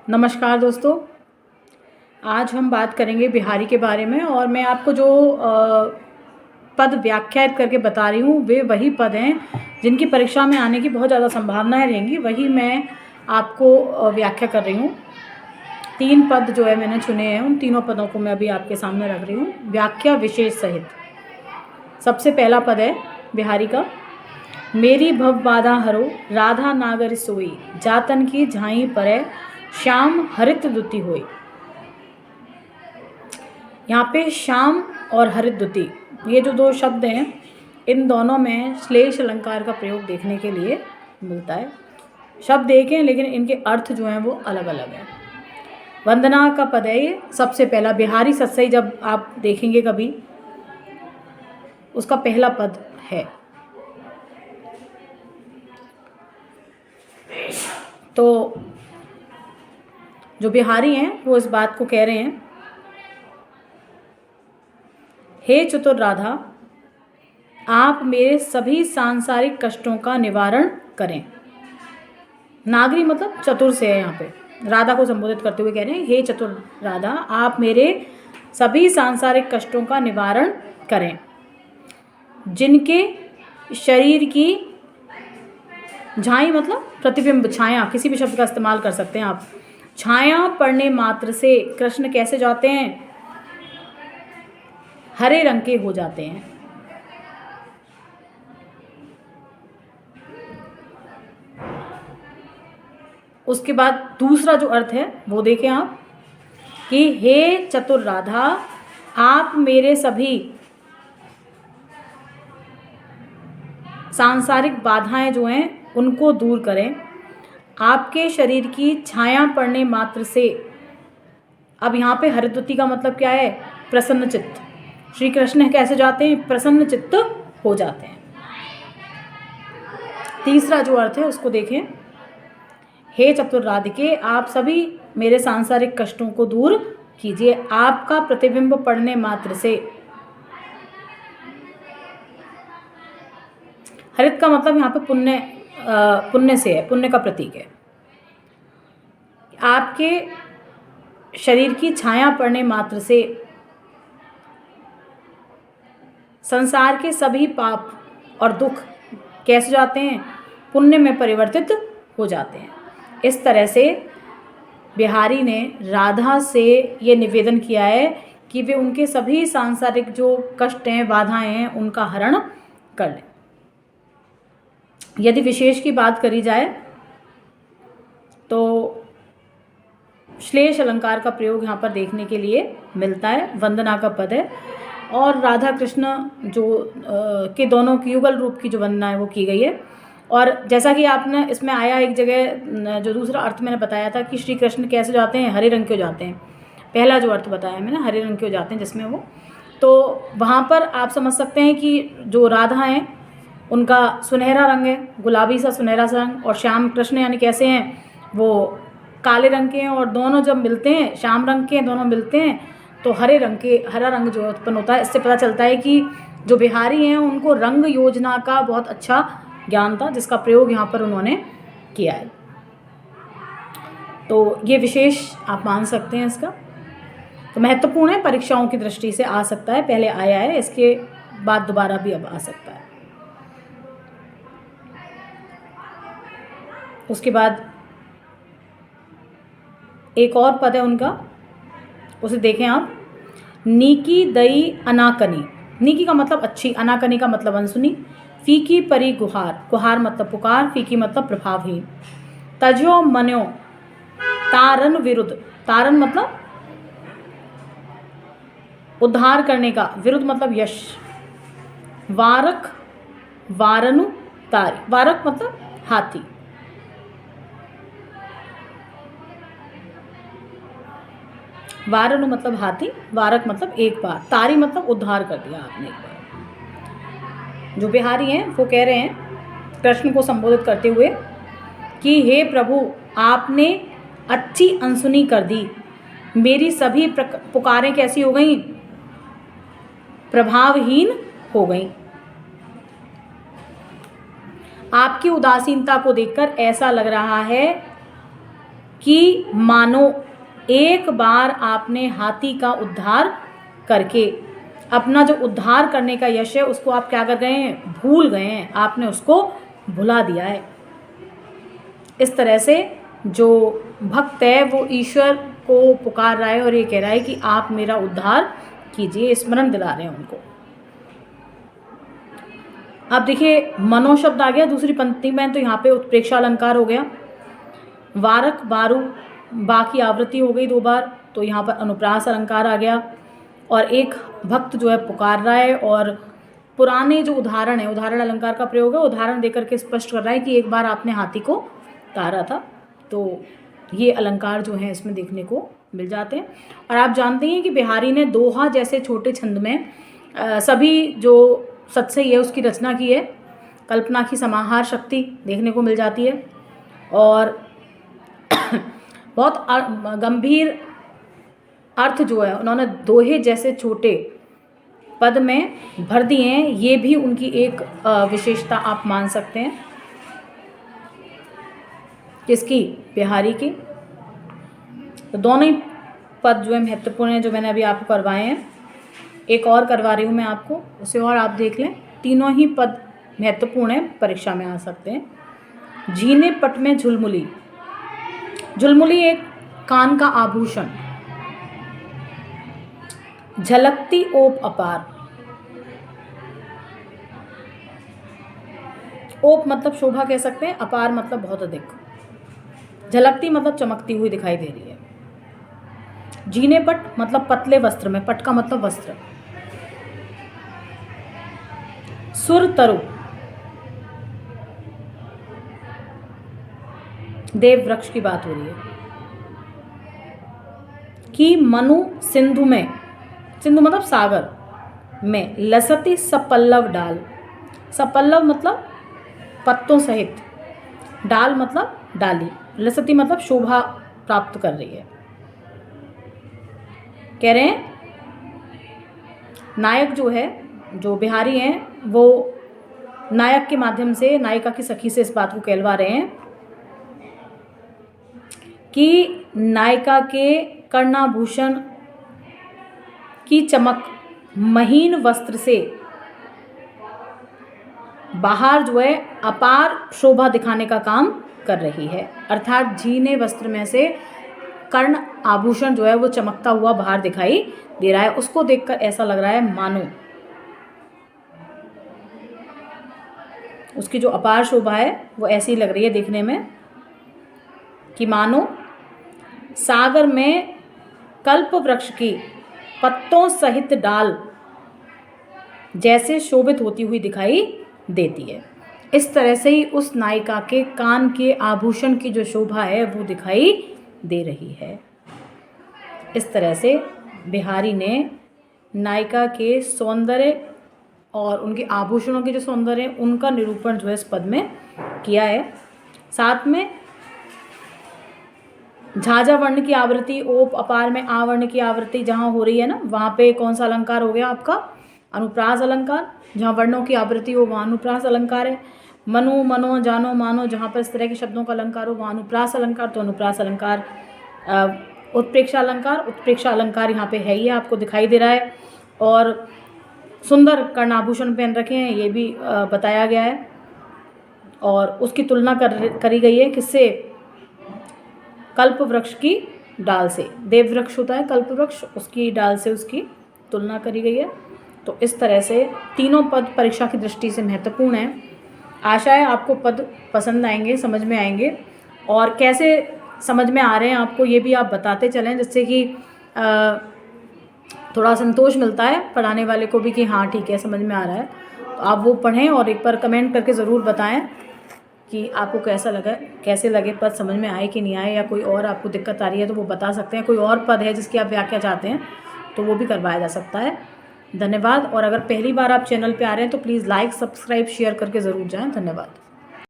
नमस्कार दोस्तों। आज हम बात करेंगे बिहारी के बारे में और मैं आपको जो पद व्याख्यात करके बता रही हूँ वे वही पद हैं जिनकी परीक्षा में आने की बहुत ज़्यादा संभावनाएं रहेंगी। वही मैं आपको व्याख्या कर रही हूँ। 3 पद जो है मैंने चुने हैं, उन तीनों पदों को मैं अभी आपके सामने रख रही हूँ व्याख्या विशेष सहित। सबसे पहला पद है बिहारी का, मेरी भव बाधा हरो राधा नागर सोई, जातन की झाई परे श्याम हरित दुति होई। यहाँ पे श्याम और हरित दुति ये जो 2 शब्द हैं, इन दोनों में श्लेष अलंकार का प्रयोग देखने के लिए मिलता है। शब्द एक हैं लेकिन इनके अर्थ जो हैं वो अलग अलग हैं। वंदना का पद है ये सबसे पहला। बिहारी सत्सई जब आप देखेंगे कभी, उसका पहला पद है। तो जो बिहारी हैं वो इस बात को कह रहे हैं, हे चतुर राधा, आप मेरे सभी सांसारिक कष्टों का निवारण करें। नागरी मतलब चतुर से है, यहाँ पे राधा को संबोधित करते हुए कह रहे हैं, हे चतुर राधा, आप मेरे सभी सांसारिक कष्टों का निवारण करें। जिनके शरीर की झाई मतलब प्रतिबिंब, छाया, किसी भी शब्द का इस्तेमाल कर सकते हैं आप। छाया पड़ने मात्र से कृष्ण कैसे जाते हैं? हरे रंग के हो जाते हैं। उसके बाद दूसरा जो अर्थ है वो देखें आप कि हे चतुर राधा, आप मेरे सभी सांसारिक बाधाएं जो हैं उनको दूर करें। आपके शरीर की छाया पड़ने मात्र से, अब यहाँ पे हरिद्युति का मतलब क्या है? प्रसन्न चित्त। श्री कृष्ण कैसे जाते हैं? प्रसन्न चित्त हो जाते हैं। तीसरा जो अर्थ है उसको देखें, हे चतुर राधिके, आप सभी मेरे सांसारिक कष्टों को दूर कीजिए। आपका प्रतिबिंब पड़ने मात्र से, हरित का मतलब यहाँ पे पुण्य से है, पुण्य का प्रतीक है। आपके शरीर की छाया पड़ने मात्र से संसार के सभी पाप और दुख कैसे जाते हैं? पुण्य में परिवर्तित हो जाते हैं। इस तरह से बिहारी ने राधा से ये निवेदन किया है कि वे उनके सभी सांसारिक जो कष्ट हैं, बाधाएं हैं, उनका हरण कर लें। यदि विशेष की बात करी जाए तो श्लेष अलंकार का प्रयोग यहाँ पर देखने के लिए मिलता है। वंदना का पद है और राधा कृष्ण जो के दोनों की युगल रूप की जो वंदना है वो की गई है। और जैसा कि आपने इसमें आया एक जगह, जो दूसरा अर्थ मैंने बताया था कि श्री कृष्ण कैसे जाते हैं? हरे रंग के हो जाते हैं। पहला जो अर्थ बताया मैंने, हरे रंग के हो जाते हैं जिसमें वो, तो वहाँ पर आप समझ सकते हैं कि जो राधा हैं उनका सुनहरा रंग है, गुलाबी सा सुनहरा सा रंग, और श्याम कृष्ण यानी कैसे हैं? वो काले रंग के हैं। और दोनों जब मिलते हैं, श्याम रंग के दोनों मिलते हैं, तो हरा रंग जो उत्पन्न होता है। इससे पता चलता है कि जो बिहारी हैं उनको रंग योजना का बहुत अच्छा ज्ञान था, जिसका प्रयोग यहाँ पर उन्होंने किया है। तो ये विशेष आप मान सकते हैं इसका। तो महत्वपूर्ण है, परीक्षाओं की दृष्टि से आ सकता है, पहले आया है, इसके बाद दोबारा भी अब आ सकता है। उसके बाद एक और पद है उनका, उसे देखें आप। नीकी दई अनाकनी, नीकी का मतलब अच्छी, अनाकनी का मतलब अनसुनी। फीकी परी गुहार, गुहार मतलब पुकार, फीकी मतलब प्रभावहीन। तजो मनो तारन विरुद्ध, तारन मतलब उद्धार करने का, विरुद्ध मतलब यश। वारक वारनु तारी, वारक मतलब हाथी। वारनु मतलब हाथी, वारक मतलब एक बार, तारी मतलब उद्धार कर दिया आपने एक बार। जो बिहारी हैं वो कह रहे हैं कृष्ण को संबोधित करते हुए कि हे प्रभु, आपने अच्छी अनसुनी कर दी। मेरी सभी पुकारें कैसी हो गई? प्रभावहीन हो गई। आपकी उदासीनता को देखकर ऐसा लग रहा है कि मानो एक बार आपने हाथी का उद्धार करके अपना जो उद्धार करने का यश है उसको आप क्या कर गए हैं, भूल गए हैं, आपने उसको भुला दिया है। इस तरह से जो भक्त है वो ईश्वर को पुकार रहा है और ये कह रहा है कि आप मेरा उद्धार कीजिए, स्मरण दिला रहे हैं उनको। अब देखिए मनो शब्द आ गया दूसरी पंक्ति में, तो यहाँ पे उत्प्रेक्षा अलंकार हो गया। वारक बारू बा की आवृत्ति हो गई 2 बार, तो यहाँ पर अनुप्रास अलंकार आ गया। और एक भक्त जो है पुकार रहा है और पुराने जो उदाहरण है, उदाहरण अलंकार का प्रयोग है, उदाहरण देकर के स्पष्ट कर रहा है कि एक बार आपने हाथी को तारा था। तो ये अलंकार जो हैं इसमें देखने को मिल जाते हैं। और आप जानते हैं कि बिहारी ने दोहा जैसे छोटे छंद में सभी जो सतसई है उसकी रचना की है। कल्पना की समाहार शक्ति देखने को मिल जाती है और बहुत गंभीर अर्थ जो है उन्होंने दोहे जैसे छोटे पद में भर दिए हैं। ये भी उनकी एक विशेषता आप मान सकते हैं। किसकी? बिहारी की। तो दोनों ही पद जो है महत्वपूर्ण है जो मैंने अभी आपको करवाए हैं। एक और करवा रही हूँ मैं आपको, उसे और आप देख लें। तीनों ही पद महत्वपूर्ण है, परीक्षा में आ सकते हैं। झीने पट में झुलमुली। झुलमुली एक कान का आभूषण। झलकती ओप अपार। ओप मतलब शोभा कह सकते हैं, अपार मतलब बहुत अधिक। झलकती मतलब चमकती हुई दिखाई दे रही है। जीने पट मतलब पतले वस्त्र में, पट का मतलब वस्त्र। सुर तरु देव वृक्ष की बात हो रही है। कि मनु सिंधु में, सिंधु मतलब सागर में, लसती सपल्लव डाल। सपल्लव मतलब पत्तों सहित, डाल मतलब डाली, लसती मतलब शोभा प्राप्त कर रही है। कह रहे हैं नायक जो है, जो बिहारी हैं, वो नायक के माध्यम से नायिका की सखी से इस बात को कहलवा रहे हैं कि नायिका के कर्णाभूषण की चमक महीन वस्त्र से बाहर जो है अपार शोभा दिखाने का काम कर रही है। अर्थात झीने वस्त्र में से कर्ण आभूषण जो है वो चमकता हुआ बाहर दिखाई दे रहा है। उसको देखकर ऐसा लग रहा है मानो उसकी जो अपार शोभा है वो ऐसी लग रही है देखने में कि मानो सागर में कल्प वृक्ष की पत्तों सहित डाल जैसे शोभित होती हुई दिखाई देती है। इस तरह से ही उस नायिका के कान के आभूषण की जो शोभा है वो दिखाई दे रही है। इस तरह से बिहारी ने नायिका के सौंदर्य और उनके आभूषणों के जो सौंदर्य उनका निरूपण जो है इस पद में किया है। साथ में झाझा वर्ण की आवृत्ति, ओप अपार में आ वर्ण की आवृत्ति जहाँ हो रही है ना, वहाँ पे कौन सा अलंकार हो गया आपका? अनुप्रास अलंकार। जहाँ वर्णों की आवृत्ति हो वहाँ अनुप्रास अलंकार है। मनो मनो जानो मानो, जहाँ पर इस तरह के शब्दों का अलंकार हो वहाँ अनुप्रास अलंकार। तो अनुप्रास अलंकार, उत्प्रेक्षा अलंकार, उत्प्रेक्षा अलंकार यहाँ पे है ही, आपको दिखाई दे रहा है। और सुंदर कर्णाभूषण पहन रखे हैं ये भी बताया गया है। और उसकी तुलना करी गई है किससे? कल्प वृक्ष की डाल से। देव वृक्ष होता है कल्प वृक्ष, उसकी डाल से उसकी तुलना करी गई है। तो इस तरह से तीनों पद परीक्षा की दृष्टि से महत्वपूर्ण हैं। आशा है आपको पद पसंद आएंगे, समझ में आएंगे, और कैसे समझ में आ रहे हैं आपको ये भी आप बताते चलें, जिससे कि थोड़ा संतोष मिलता है पढ़ाने वाले को भी कि हाँ ठीक है समझ में आ रहा है। तो आप वो पढ़ें और एक बार कमेंट करके ज़रूर बताएं कि आपको कैसा लगा, कैसे लगे पद, समझ में आए कि नहीं आए, या कोई और आपको दिक्कत आ रही है तो वो बता सकते हैं। कोई और पद है जिसकी आप व्याख्या चाहते हैं तो वो भी करवाया जा सकता है। धन्यवाद। और अगर पहली बार आप चैनल पे आ रहे हैं तो प्लीज़ लाइक, सब्सक्राइब, शेयर करके ज़रूर जाएं। धन्यवाद।